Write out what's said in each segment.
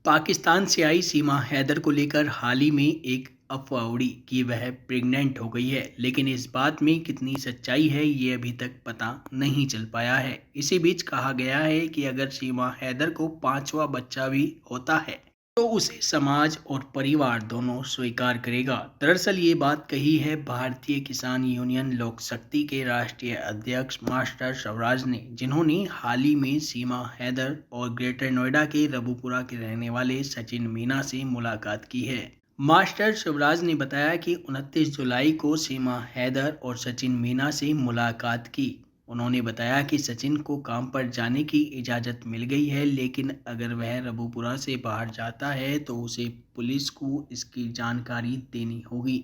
पाकिस्तान से आई सीमा हैदर को लेकर हाल ही में एक अफवाह उड़ी कि वह प्रेग्नेंट हो गई है, लेकिन इस बात में कितनी सच्चाई है ये अभी तक पता नहीं चल पाया है। इसी बीच कहा गया है कि अगर सीमा हैदर को पांचवा बच्चा भी होता है तो उसे समाज और परिवार दोनों स्वीकार करेगा। दरअसल ये बात कही है भारतीय किसान यूनियन लोक शक्ति के राष्ट्रीय अध्यक्ष मास्टर स्वराज ने, जिन्होंने हाल ही में सीमा हैदर और ग्रेटर नोएडा के रबुपुरा के रहने वाले सचिन मीना से मुलाकात की है। मास्टर स्वराज ने बताया कि 29 जुलाई को सीमा हैदर और सचिन मीना से मुलाकात की। उन्होंने बताया कि सचिन को काम पर जाने की इजाज़त मिल गई है, लेकिन अगर वह रबुपुरा से बाहर जाता है तो उसे पुलिस को इसकी जानकारी देनी होगी।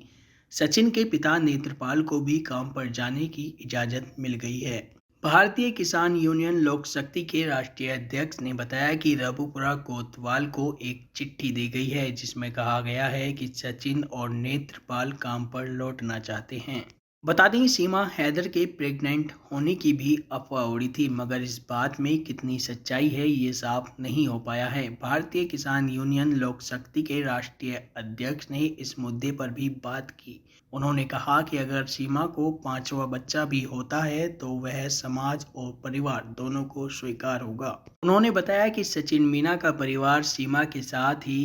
सचिन के पिता नेत्रपाल को भी काम पर जाने की इजाज़त मिल गई है। भारतीय किसान यूनियन लोक शक्ति के राष्ट्रीय अध्यक्ष ने बताया कि रबुपुरा कोतवाल को एक चिट्ठी दी गई है, जिसमें कहा गया है कि सचिन और नेत्रपाल काम पर लौटना चाहते हैं। बता दें, सीमा हैदर के प्रेग्नेंट होने की भी अफवाह उड़ी थी, मगर इस बात में कितनी सच्चाई है ये साफ नहीं हो पाया है। भारतीय किसान यूनियन लोक शक्ति के राष्ट्रीय अध्यक्ष ने इस मुद्दे पर भी बात की। उन्होंने कहा कि अगर सीमा को पांचवा बच्चा भी होता है तो वह समाज और परिवार दोनों को स्वीकार होगा। उन्होंने बताया कि सचिन मीना का परिवार सीमा के साथ ही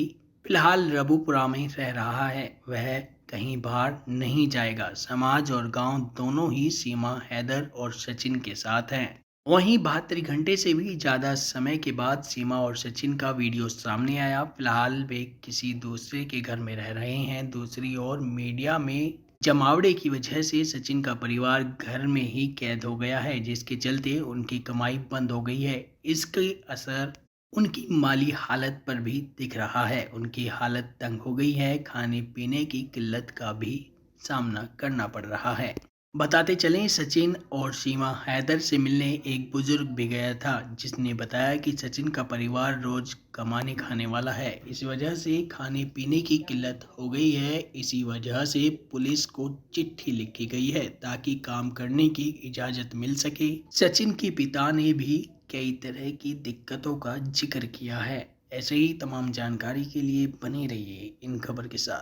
फिलहाल रबुपुरा में रह रहा है, वह कहीं बाहर नहीं जाएगा। समाज और गांव दोनों ही सीमा हैदर और सचिन के साथ हैं। वहीं 72 घंटे से भी ज़्यादा समय के बाद सीमा और सचिन का वीडियो सामने आया। फिलहाल वे किसी दूसरे के घर में रह रहे हैं। दूसरी ओर मीडिया में जमावड़े की वजह से सचिन का परिवार घर में ही कैद हो गया है, जिसके चलते उनकी कमाई बंद हो गई है। इसके असर उनकी माली हालत पर भी दिख रहा है। उनकी हालत तंग हो गई है, खाने पीने की किल्लत का भी सामना करना पड़ रहा है। बताते चलें, सचिन और सीमा हैदर से मिलने एक बुजुर्ग भी गया था, जिसने बताया कि सचिन का परिवार रोज कमाने खाने वाला है, इस वजह से खाने पीने की किल्लत हो गई है। इसी वजह से पुलिस को चिट्ठी लिखी गई है ताकि काम करने की इजाज़त मिल सके। सचिन के पिता ने भी कई तरह की दिक्कतों का जिक्र किया है। ऐसे ही तमाम जानकारी के लिए बने रहिए इन खबर के साथ।